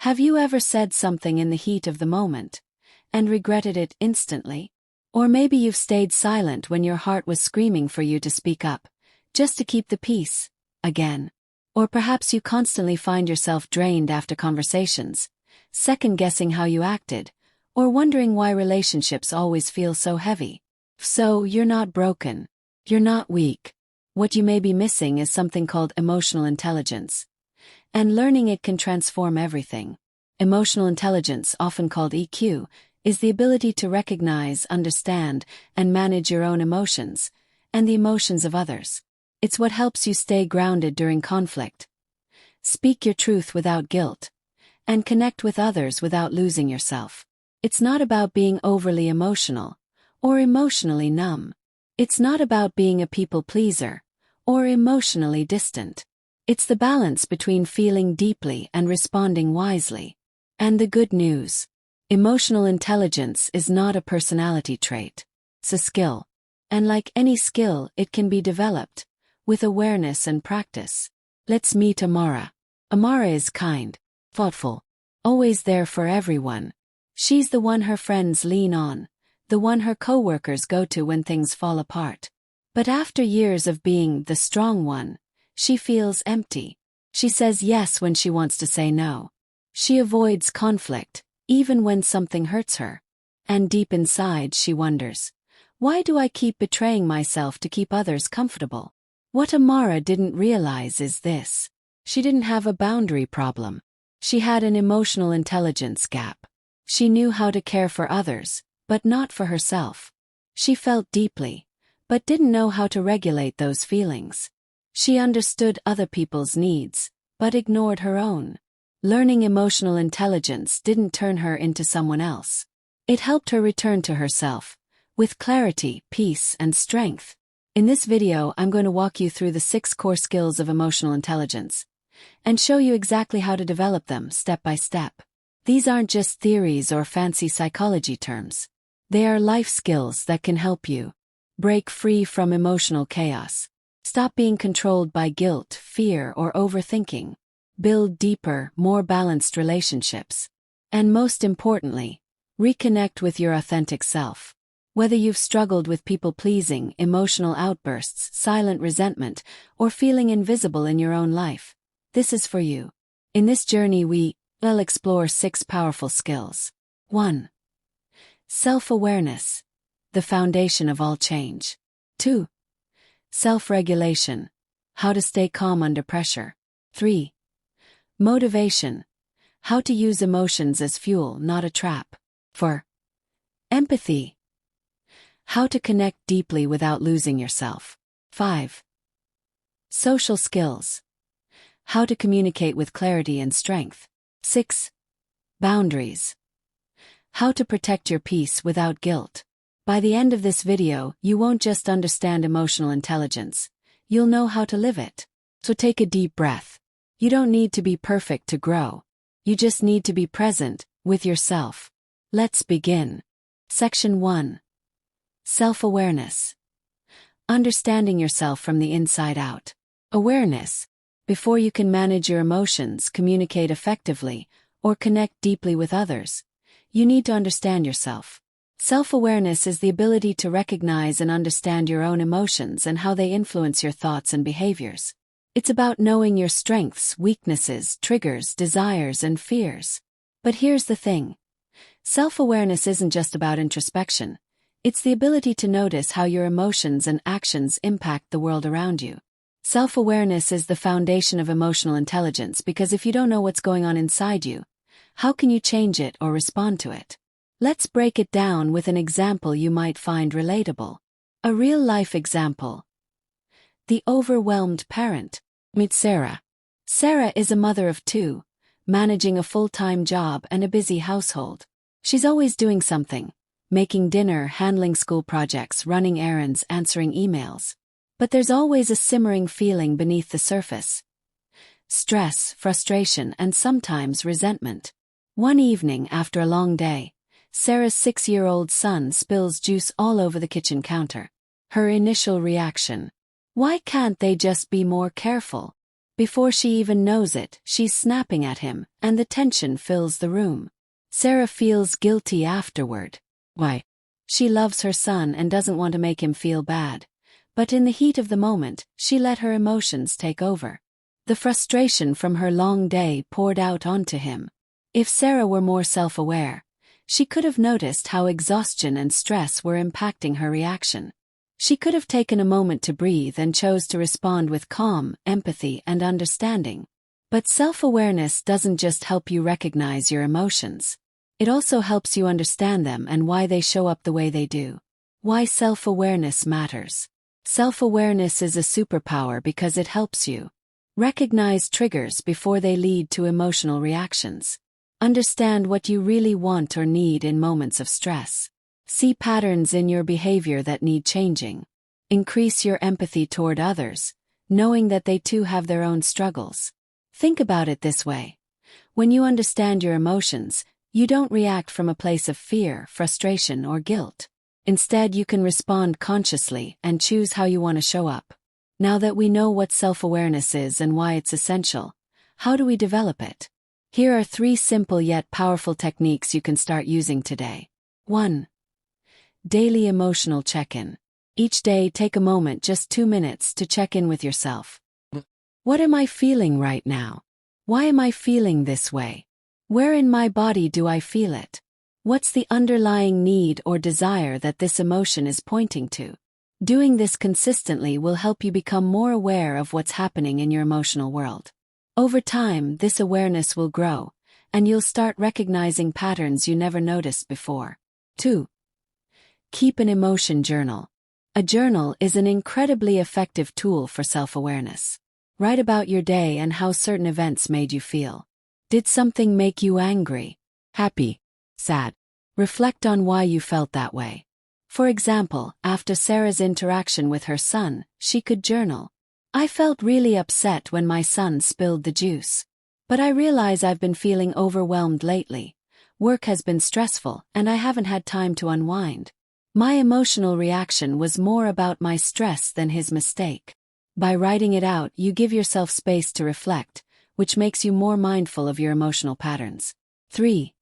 Have you ever said something in the heat of the moment and regretted it instantly? Or maybe you've stayed silent when your heart was screaming for you to speak up, just to keep the peace, again. Or perhaps you constantly find yourself drained after conversations, second-guessing how you acted, or wondering why relationships always feel so heavy. So, you're not broken. You're not weak. What you may be missing is something called emotional intelligence. And learning it can transform everything. Emotional intelligence, often called EQ, is the ability to recognize, understand, and manage your own emotions, and the emotions of others. It's what helps you stay grounded during conflict, speak your truth without guilt, and connect with others without losing yourself. It's not about being overly emotional, or emotionally numb. It's not about being a people pleaser, or emotionally distant. It's the balance between feeling deeply and responding wisely. And the good news: emotional intelligence is not a personality trait. It's a skill. And like any skill, it can be developed, with awareness and practice. Let's meet Amara. Amara is kind, thoughtful, always there for everyone. She's the one her friends lean on, the one her coworkers go to when things fall apart. But after years of being the strong one, she feels empty. She says yes when she wants to say no. She avoids conflict, even when something hurts her. And deep inside she wonders, why do I keep betraying myself to keep others comfortable? What Amara didn't realize is this: she didn't have a boundary problem. She had an emotional intelligence gap. She knew how to care for others, but not for herself. She felt deeply, but didn't know how to regulate those feelings. She understood other people's needs, but ignored her own. Learning emotional intelligence didn't turn her into someone else. It helped her return to herself, with clarity, peace, and strength. In this video, I'm going to walk you through the 6 core skills of emotional intelligence, and show you exactly how to develop them step by step. These aren't just theories or fancy psychology terms. They are life skills that can help you break free from emotional chaos. Stop being controlled by guilt, fear, or overthinking. Build deeper, more balanced relationships. And most importantly, reconnect with your authentic self. Whether you've struggled with people-pleasing, emotional outbursts, silent resentment, or feeling invisible in your own life, this is for you. In this journey we'll explore 6 powerful skills. 1. Self-awareness, the foundation of all change. 2. Self-regulation, how to stay calm under pressure. 3. Motivation, how to use emotions as fuel, not a trap. 4. Empathy, how to connect deeply without losing yourself. 5. Social skills, how to communicate with clarity and strength. 6. Boundaries, how to protect your peace without guilt. By the end of this video, you won't just understand emotional intelligence, you'll know how to live it. So take a deep breath. You don't need to be perfect to grow. You just need to be present with yourself. Let's begin. Section 1. Self-awareness. Understanding yourself from the inside out. Awareness. Before you can manage your emotions, communicate effectively, or connect deeply with others, you need to understand yourself. Self-awareness is the ability to recognize and understand your own emotions and how they influence your thoughts and behaviors. It's about knowing your strengths, weaknesses, triggers, desires, and fears. But here's the thing. Self-awareness isn't just about introspection. It's the ability to notice how your emotions and actions impact the world around you. Self-awareness is the foundation of emotional intelligence because if you don't know what's going on inside you, how can you change it or respond to it? Let's break it down with an example you might find relatable. A real-life example. The overwhelmed parent. Meet Sarah. Sarah is a mother of 2, managing a full-time job and a busy household. She's always doing something, making dinner, handling school projects, running errands, answering emails. But there's always a simmering feeling beneath the surface. Stress, frustration, and sometimes resentment. One evening after a long day, Sarah's 6-year-old son spills juice all over the kitchen counter. Her initial reaction: why can't they just be more careful? Before she even knows it, she's snapping at him, and the tension fills the room. Sarah feels guilty afterward. Why? She loves her son and doesn't want to make him feel bad. But in the heat of the moment, she let her emotions take over. The frustration from her long day poured out onto him. If Sarah were more self-aware, she could have noticed how exhaustion and stress were impacting her reaction. She could have taken a moment to breathe and chose to respond with calm, empathy, and understanding. But self-awareness doesn't just help you recognize your emotions. It also helps you understand them and why they show up the way they do. Why self-awareness matters. Self-awareness is a superpower because it helps you recognize triggers before they lead to emotional reactions. Understand what you really want or need in moments of stress. See patterns in your behavior that need changing. Increase your empathy toward others, knowing that they too have their own struggles. Think about it this way. When you understand your emotions, you don't react from a place of fear, frustration, or guilt. Instead, you can respond consciously and choose how you want to show up. Now that we know what self-awareness is and why it's essential, how do we develop it? Here are 3 simple yet powerful techniques you can start using today. 1. Daily emotional check-in. Each day, take a moment, just 2 minutes, to check in with yourself. What am I feeling right now? Why am I feeling this way? Where in my body do I feel it? What's the underlying need or desire that this emotion is pointing to? Doing this consistently will help you become more aware of what's happening in your emotional world. Over time, this awareness will grow, and you'll start recognizing patterns you never noticed before. 2. Keep an emotion journal. A journal is an incredibly effective tool for self-awareness. Write about your day and how certain events made you feel. Did something make you angry, happy, sad? Reflect on why you felt that way. For example, after Sarah's interaction with her son, she could journal. I felt really upset when my son spilled the juice. But I realize I've been feeling overwhelmed lately. Work has been stressful, and I haven't had time to unwind. My emotional reaction was more about my stress than his mistake. By writing it out, you give yourself space to reflect, which makes you more mindful of your emotional patterns. 3.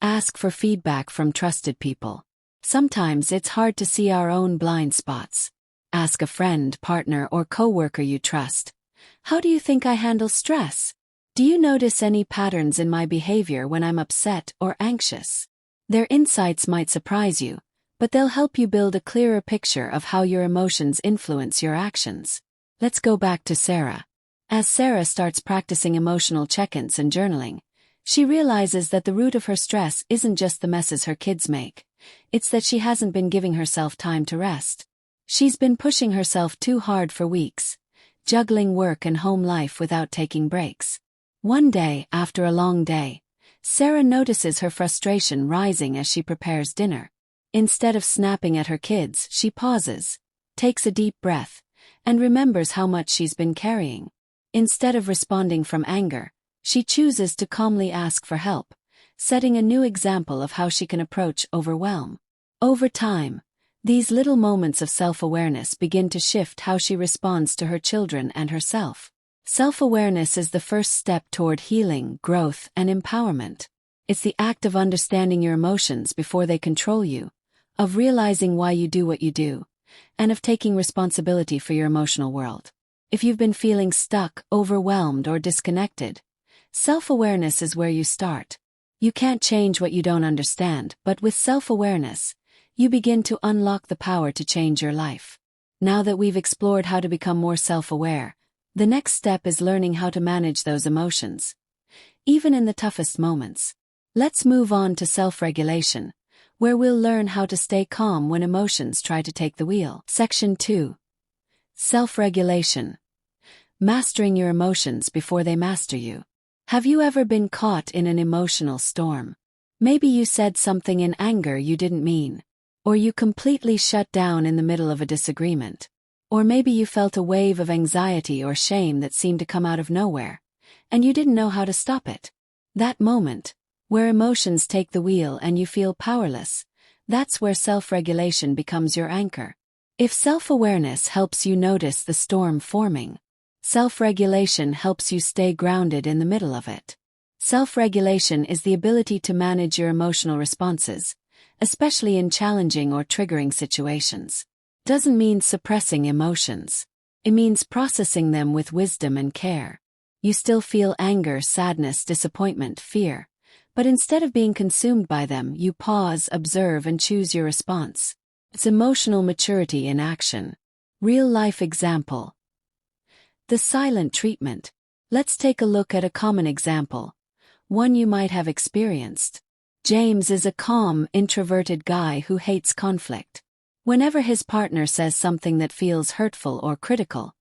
Ask for feedback from trusted people. Sometimes it's hard to see our own blind spots. Ask a friend, partner, or coworker you trust. How do you think I handle stress? Do you notice any patterns in my behavior when I'm upset or anxious? Their insights might surprise you, but they'll help you build a clearer picture of how your emotions influence your actions. Let's go back to Sarah. As Sarah starts practicing emotional check-ins and journaling, she realizes that the root of her stress isn't just the messes her kids make. It's that she hasn't been giving herself time to rest. She's been pushing herself too hard for weeks, juggling work and home life without taking breaks. One day, after a long day, Sarah notices her frustration rising as she prepares dinner. Instead of snapping at her kids, she pauses, takes a deep breath, and remembers how much she's been carrying. Instead of responding from anger, she chooses to calmly ask for help, setting a new example of how she can approach overwhelm. Over time, these little moments of self-awareness begin to shift how she responds to her children and herself. Self-awareness is the first step toward healing, growth, and empowerment. It's the act of understanding your emotions before they control you, of realizing why you do what you do, and of taking responsibility for your emotional world. If you've been feeling stuck, overwhelmed, or disconnected, self-awareness is where you start. You can't change what you don't understand, but with self-awareness, you begin to unlock the power to change your life. Now that we've explored how to become more self-aware, the next step is learning how to manage those emotions, even in the toughest moments. Let's move on to self-regulation, where we'll learn how to stay calm when emotions try to take the wheel. Section 2. Self-regulation. Mastering your emotions before they master you. Have you ever been caught in an emotional storm? Maybe you said something in anger you didn't mean. Or you completely shut down in the middle of a disagreement. Or maybe you felt a wave of anxiety or shame that seemed to come out of nowhere, and you didn't know how to stop it. That moment, where emotions take the wheel and you feel powerless, that's where self-regulation becomes your anchor. If self-awareness helps you notice the storm forming, Self-regulation helps you stay grounded in the middle of it. Self-regulation is the ability to manage your emotional responses, especially in challenging or triggering situations. Doesn't mean suppressing emotions. It means processing them with wisdom and care. You still feel anger, sadness, disappointment, fear, but instead of being consumed by them, you pause, observe, and choose your response. It's emotional maturity in action. Real-life example. The silent treatment. Let's take a look at a common example, one you might have experienced. James is a calm, introverted guy who hates conflict. Whenever his partner says something that feels hurtful or critical,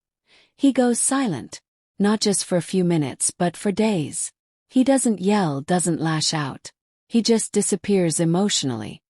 he goes silent. Not just for a few minutes, but for days. He doesn't yell, doesn't lash out. He just disappears emotionally.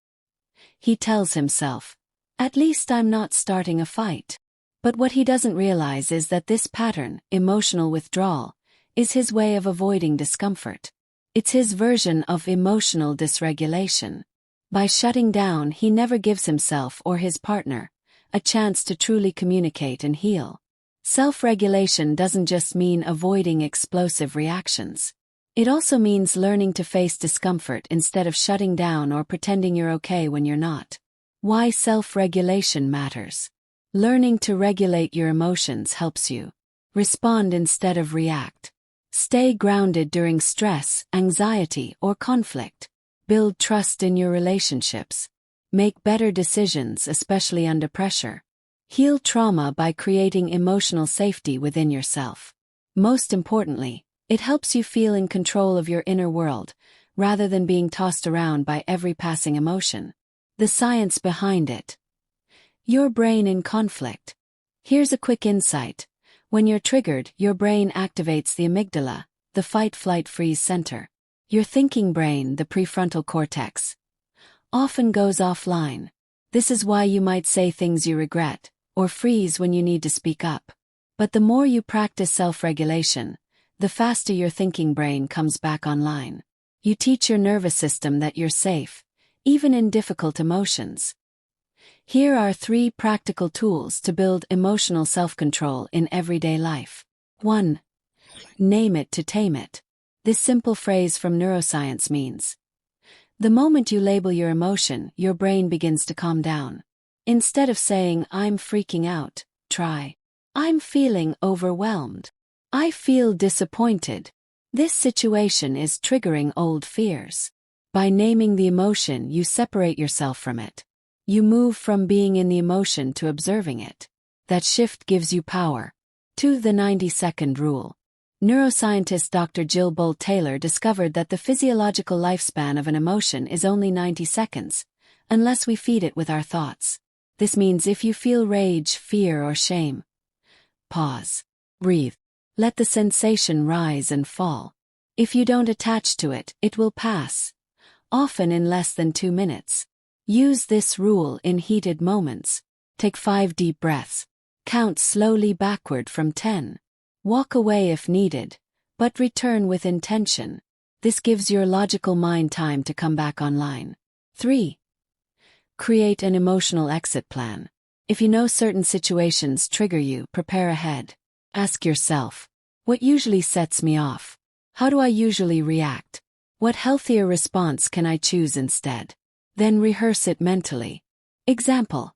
He tells himself, "At least I'm not starting a fight." But what he doesn't realize is that this pattern, emotional withdrawal, is his way of avoiding discomfort. It's his version of emotional dysregulation. By shutting down, he never gives himself or his partner a chance to truly communicate and heal. Self-regulation doesn't just mean avoiding explosive reactions. It also means learning to face discomfort instead of shutting down or pretending you're okay when you're not. Why self-regulation matters. Learning to regulate your emotions helps you respond instead of react. Stay grounded during stress, anxiety, or conflict. Build trust in your relationships. Make better decisions, especially under pressure. Heal trauma by creating emotional safety within yourself. Most importantly, it helps you feel in control of your inner world, rather than being tossed around by every passing emotion. The science behind it. Your brain in conflict. Here's a quick insight. When you're triggered, your brain activates the amygdala, the fight-flight-freeze center. Your thinking brain, the prefrontal cortex, often goes offline. This is why you might say things you regret, or freeze when you need to speak up. But the more you practice self-regulation, the faster your thinking brain comes back online. You teach your nervous system that you're safe, even in difficult emotions. Here are 3 practical tools to build emotional self-control in everyday life. 1. Name it to tame it. This simple phrase from neuroscience means, the moment you label your emotion, your brain begins to calm down. Instead of saying, "I'm freaking out," try, "I'm feeling overwhelmed. I feel disappointed. This situation is triggering old fears." By naming the emotion, you separate yourself from it. You move from being in the emotion to observing it. That shift gives you power. 2. The 90-second rule. Neuroscientist Dr. Jill Bolte Taylor discovered that the physiological lifespan of an emotion is only 90 seconds, unless we feed it with our thoughts. This means if you feel rage, fear, or shame, pause. Breathe. Let the sensation rise and fall. If you don't attach to it, it will pass, often in less than 2 minutes. Use this rule in heated moments. Take 5 deep breaths. Count slowly backward from 10. Walk away if needed, but return with intention. This gives your logical mind time to come back online. 3. Create an emotional exit plan. If you know certain situations trigger you, prepare ahead. Ask yourself, what usually sets me off? How do I usually react? What healthier response can I choose instead? Then rehearse it mentally. Example.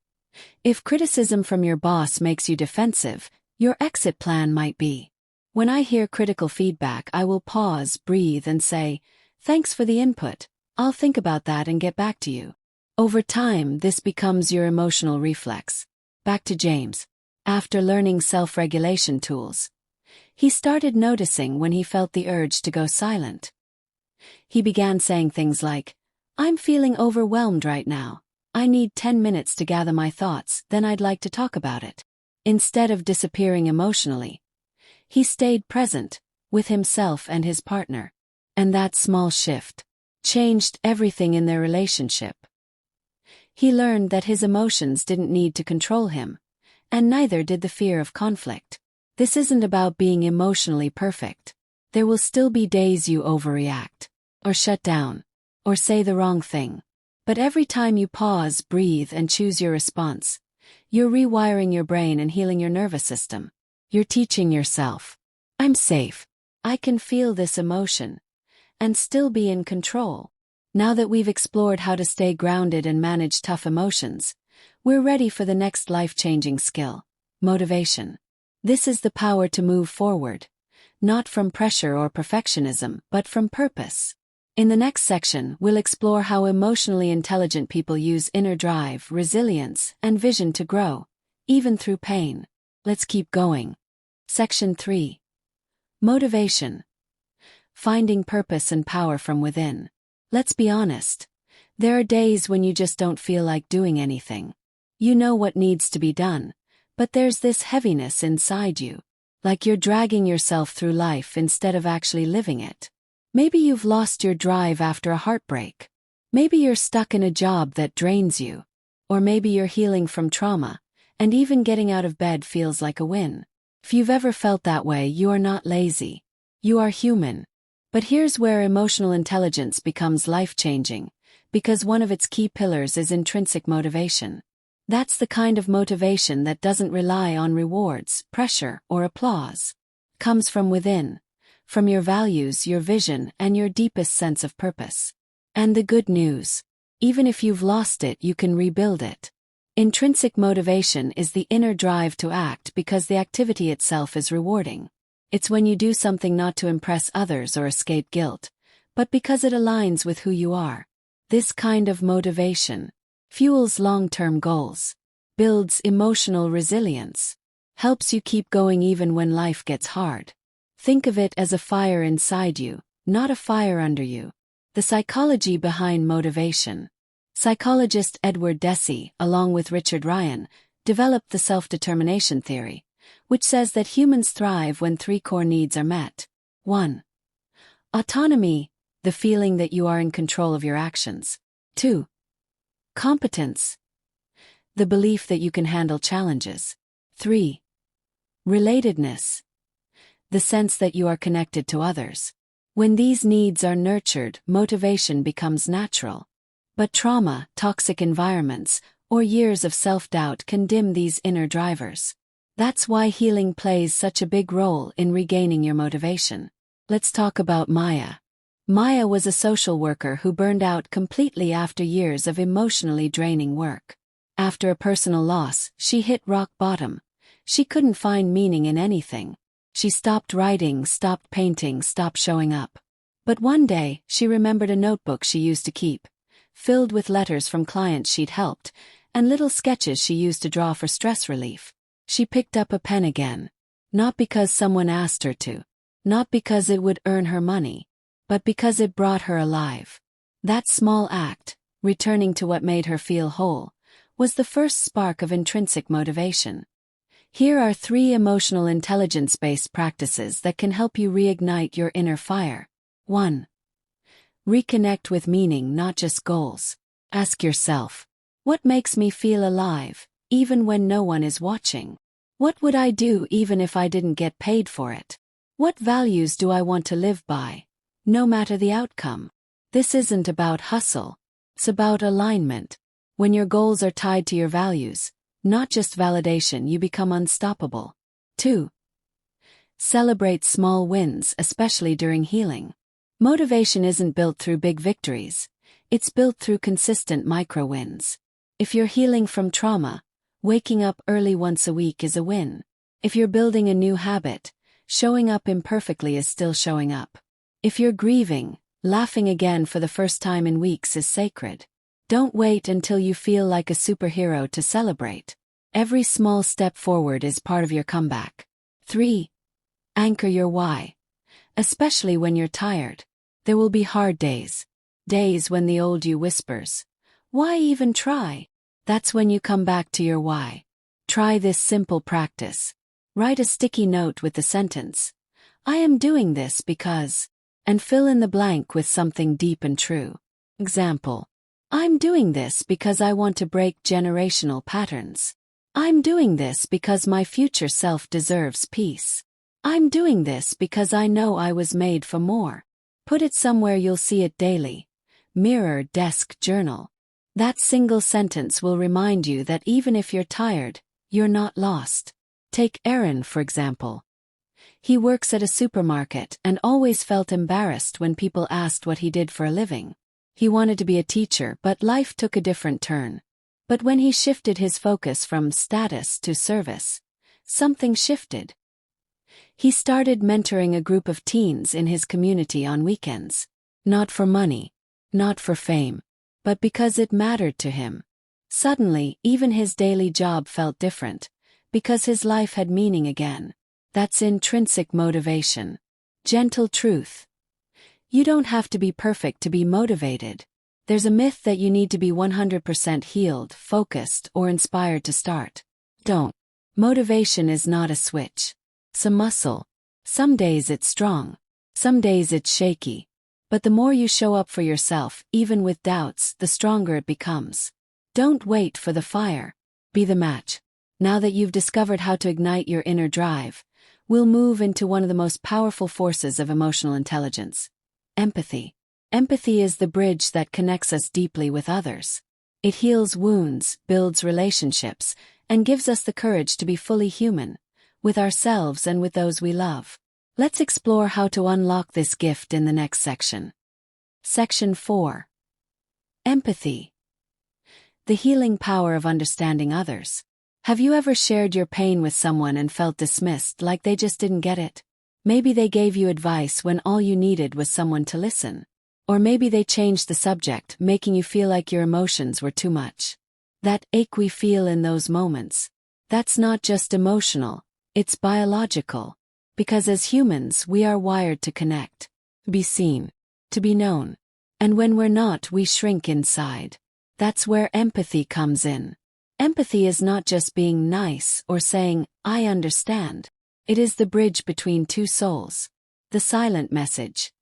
If criticism from your boss makes you defensive, your exit plan might be, when I hear critical feedback, I will pause, breathe, and say, "Thanks for the input. I'll think about that and get back to you." Over time, this becomes your emotional reflex. Back to James. After learning self-regulation tools, he started noticing when he felt the urge to go silent. He began saying things like, "I'm feeling overwhelmed right now. I need 10 minutes to gather my thoughts, then I'd like to talk about it." Instead of disappearing emotionally, he stayed present, with himself and his partner. And that small shift changed everything in their relationship. He learned that his emotions didn't need to control him, and neither did the fear of conflict. This isn't about being emotionally perfect. There will still be days you overreact, or shut down, or say the wrong thing. But every time you pause, breathe, and choose your response, you're rewiring your brain and healing your nervous system. You're teaching yourself, I'm safe. I can feel this emotion and still be in control. Now that we've explored how to stay grounded and manage tough emotions, we're ready for the next life-changing skill, motivation. This is the power to move forward, not from pressure or perfectionism, but from purpose. In the next section, we'll explore how emotionally intelligent people use inner drive, resilience, and vision to grow, even through pain. Let's keep going. Section 3. Motivation. Finding purpose and power from within. Let's be honest. There are days when you just don't feel like doing anything. You know what needs to be done, but there's this heaviness inside you, like you're dragging yourself through life instead of actually living it. Maybe you've lost your drive after a heartbreak. Maybe you're stuck in a job that drains you. Or maybe you're healing from trauma, and even getting out of bed feels like a win. If you've ever felt that way, you are not lazy. You are human. But here's where emotional intelligence becomes life-changing, because one of its key pillars is intrinsic motivation. That's the kind of motivation that doesn't rely on rewards, pressure, or applause. Comes from within, from your values, your vision, and your deepest sense of purpose. And the good news, even if you've lost it, you can rebuild it. Intrinsic motivation is the inner drive to act because the activity itself is rewarding. It's when you do something not to impress others or escape guilt, but because it aligns with who you are. This kind of motivation fuels long-term goals, builds emotional resilience, helps you keep going even when life gets hard. Think of it as a fire inside you, not a fire under you. The psychology behind motivation. Psychologist Edward Deci, along with Richard Ryan, developed the self-determination theory, which says that humans thrive when 3 core needs are met. 1. Autonomy, the feeling that you are in control of your actions. 2. Competence, the belief that you can handle challenges. 3. Relatedness, the sense that you are connected to others. When these needs are nurtured, motivation becomes natural. But trauma, toxic environments, or years of self-doubt can dim these inner drivers. That's why healing plays such a big role in regaining your motivation. Let's talk about Maya. Maya was a social worker who burned out completely after years of emotionally draining work. After a personal loss, she hit rock bottom. She couldn't find meaning in anything. She stopped writing, stopped painting, stopped showing up. But one day, she remembered a notebook she used to keep, filled with letters from clients she'd helped, and little sketches she used to draw for stress relief. She picked up a pen again. Not because someone asked her to. Not because it would earn her money. But because it brought her alive. That small act, returning to what made her feel whole, was the first spark of intrinsic motivation. Here are 3 emotional intelligence-based practices that can help you reignite your inner fire. 1. Reconnect with meaning, not just goals. Ask yourself, what makes me feel alive, even when no one is watching? What would I do even if I didn't get paid for it? What values do I want to live by, no matter the outcome? This isn't about hustle. It's about alignment. When your goals are tied to your values, not just validation, you become unstoppable. 2. Celebrate small wins, especially during healing. Motivation isn't built through big victories. It's built through consistent micro-wins. If you're healing from trauma, waking up early once a week is a win. If you're building a new habit, showing up imperfectly is still showing up. If you're grieving, laughing again for the first time in weeks is sacred. Don't wait until you feel like a superhero to celebrate. Every small step forward is part of your comeback. 3. Anchor your why. Especially when you're tired. There will be hard days. Days when the old you whispers, "Why even try?" That's when you come back to your why. Try this simple practice. Write a sticky note with the sentence, "I am doing this because," and fill in the blank with something deep and true. Example, I'm doing this because I want to break generational patterns. I'm doing this because my future self deserves peace. I'm doing this because I know I was made for more. Put it somewhere you'll see it daily. Mirror, desk, journal. That single sentence will remind you that even if you're tired, you're not lost. Take Aaron, for example. He works at a supermarket and always felt embarrassed when people asked what he did for a living. He wanted to be a teacher, but life took a different turn. But when he shifted his focus from status to service, something shifted. He started mentoring a group of teens in his community on weekends. Not for money, not for fame, but because it mattered to him. Suddenly, even his daily job felt different, because his life had meaning again. That's intrinsic motivation. Gentle truth. You don't have to be perfect to be motivated. There's a myth that you need to be 100% healed, focused, or inspired to start. Don't. Motivation is not a switch. It's a muscle. Some days it's strong. Some days it's shaky. But the more you show up for yourself, even with doubts, the stronger it becomes. Don't wait for the fire. Be the match. Now that you've discovered how to ignite your inner drive, we'll move into one of the most powerful forces of emotional intelligence. Empathy. Empathy is the bridge that connects us deeply with others. It heals wounds, builds relationships, and gives us the courage to be fully human, with ourselves and with those we love. Let's explore how to unlock this gift in the next section. Section 4. Empathy. The healing power of understanding others. Have you ever shared your pain with someone and felt dismissed, like they just didn't get it? Maybe they gave you advice when all you needed was someone to listen. Or maybe they changed the subject, making you feel like your emotions were too much. That ache we feel in those moments, that's not just emotional, it's biological. Because as humans, we are wired to connect, to be seen, to be known. And when we're not, we shrink inside. That's where empathy comes in. Empathy is not just being nice or saying, "I understand." It is the bridge between two souls. The silent message.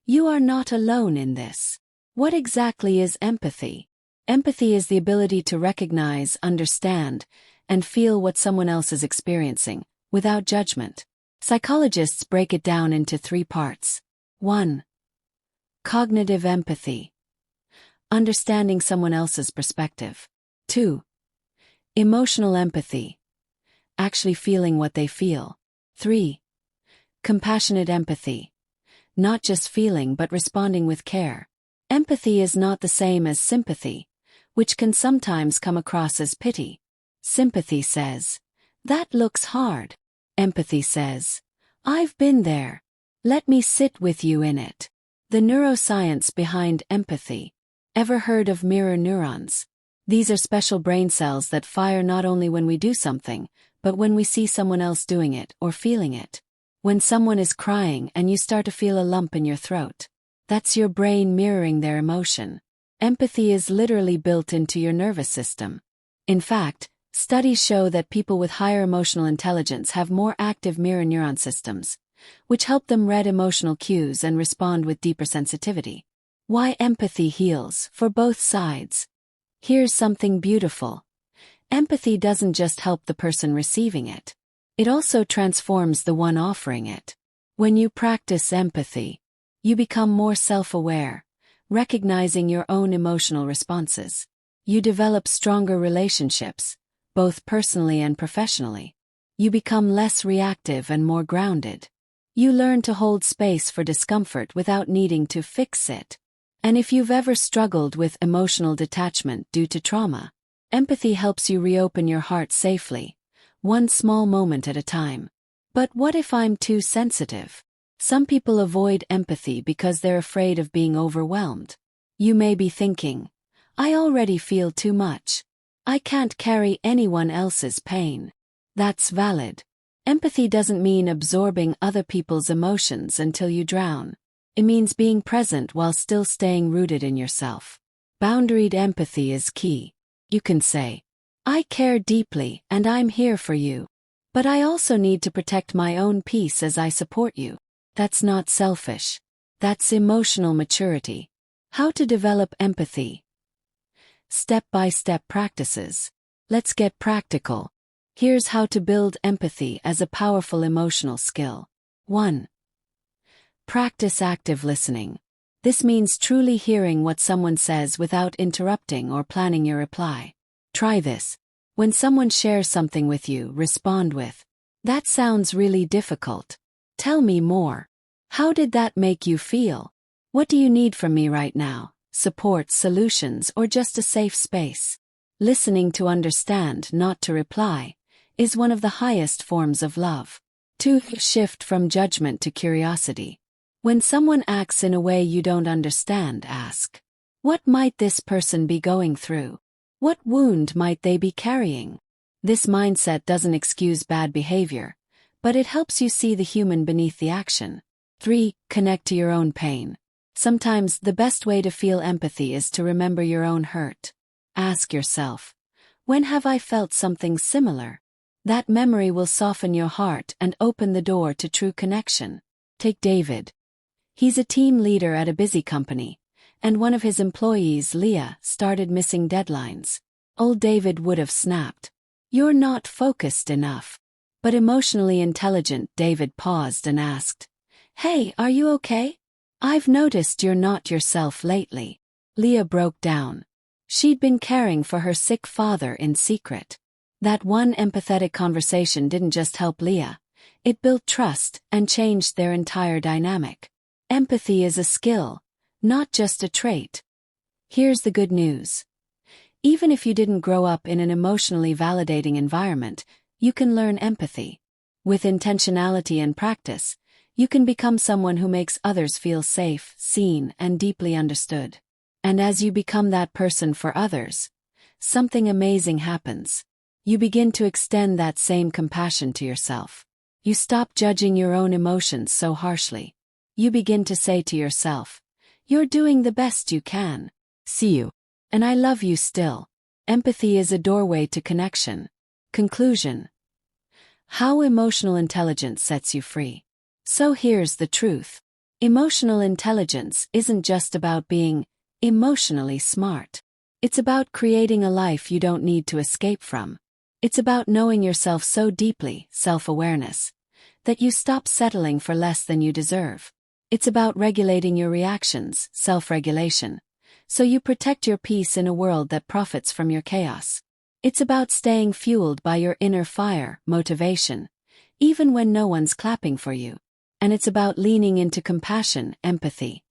You are not alone in this. What exactly is empathy? Empathy is the ability to recognize, understand, and feel what someone else is experiencing, without judgment. Psychologists break it down into 3 parts. 1. Cognitive empathy. Understanding someone else's perspective. 2. Emotional empathy. Actually feeling what they feel. 3. Compassionate empathy. Not just feeling but responding with care. Empathy is not the same as sympathy, which can sometimes come across as pity. Sympathy says, "That looks hard." Empathy says, "I've been there. Let me sit with you in it." The neuroscience behind empathy. Ever heard of mirror neurons? These are special brain cells that fire not only when we do something, but when we see someone else doing it or feeling it. When someone is crying and you start to feel a lump in your throat, that's your brain mirroring their emotion. Empathy is literally built into your nervous system. In fact, studies show that people with higher emotional intelligence have more active mirror neuron systems, which help them read emotional cues and respond with deeper sensitivity. Why empathy heals for both sides. Here's something beautiful. Empathy doesn't just help the person receiving it. It also transforms the one offering it. When you practice empathy, you become more self-aware, recognizing your own emotional responses. You develop stronger relationships, both personally and professionally. You become less reactive and more grounded. You learn to hold space for discomfort without needing to fix it. And if you've ever struggled with emotional detachment due to trauma, empathy helps you reopen your heart safely, one small moment at a time. But what if I'm too sensitive? Some people avoid empathy because they're afraid of being overwhelmed. You may be thinking, "I already feel too much. I can't carry anyone else's pain." That's valid. Empathy doesn't mean absorbing other people's emotions until you drown. It means being present while still staying rooted in yourself. Boundaried empathy is key. You can say, "I care deeply and I'm here for you. But I also need to protect my own peace as I support you." That's not selfish. That's emotional maturity. How to develop empathy. Step-by-step practices. Let's get practical. Here's how to build empathy as a powerful emotional skill. 1. Practice active listening. This means truly hearing what someone says without interrupting or planning your reply. Try this. When someone shares something with you, respond with, That sounds really difficult. Tell me more. How did that make you feel? What do you need from me right now? Support, solutions, or just a safe space? Listening to understand, not to reply, is one of the highest forms of love. 2. Shift from judgment to curiosity. When someone acts in a way you don't understand, ask, what might this person be going through? What wound might they be carrying? This mindset doesn't excuse bad behavior, but it helps you see the human beneath the action. 3. Connect to your own pain. Sometimes the best way to feel empathy is to remember your own hurt. Ask yourself, when have I felt something similar? That memory will soften your heart and open the door to true connection. Take David. He's a team leader at a busy company, and one of his employees, Leah, started missing deadlines. Old David would have snapped. You're not focused enough. But emotionally intelligent David paused and asked, Hey, are you okay? I've noticed you're not yourself lately. Leah broke down. She'd been caring for her sick father in secret. That one empathetic conversation didn't just help Leah, it built trust and changed their entire dynamic. Empathy is a skill, not just a trait. Here's the good news. Even if you didn't grow up in an emotionally validating environment, you can learn empathy. With intentionality and practice, you can become someone who makes others feel safe, seen, and deeply understood. And as you become that person for others, something amazing happens. You begin to extend that same compassion to yourself. You stop judging your own emotions so harshly. You begin to say to yourself, you're doing the best you can. See you. And I love you still. Empathy is a doorway to connection. Conclusion. How emotional intelligence sets you free. So here's the truth. Emotional intelligence isn't just about being emotionally smart. It's about creating a life you don't need to escape from. It's about knowing yourself so deeply, self-awareness, that you stop settling for less than you deserve. It's about regulating your reactions, self-regulation, so you protect your peace in a world that profits from your chaos. It's about staying fueled by your inner fire, motivation, even when no one's clapping for you. And it's about leaning into compassion, empathy.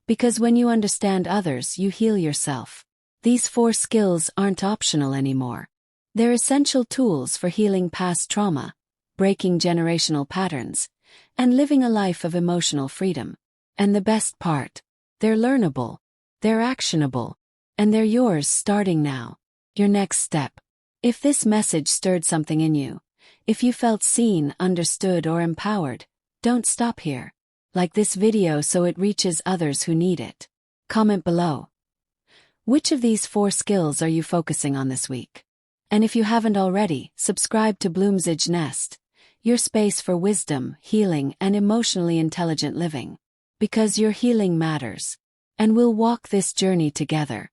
Because when you understand others, you heal yourself. These 4 skills aren't optional anymore. They're essential tools for healing past trauma, breaking generational patterns, and living a life of emotional freedom. And the best part, they're learnable, they're actionable, and they're yours starting now. Your next step. If this message stirred something in you, if you felt seen, understood, or empowered, don't stop here. Like this video so it reaches others who need it. Comment below. Which of these 4 skills are you focusing on this week? And if you haven't already, subscribe to Bloomsage Nest, your space for wisdom, healing, and emotionally intelligent living. Because your healing matters. And we'll walk this journey together.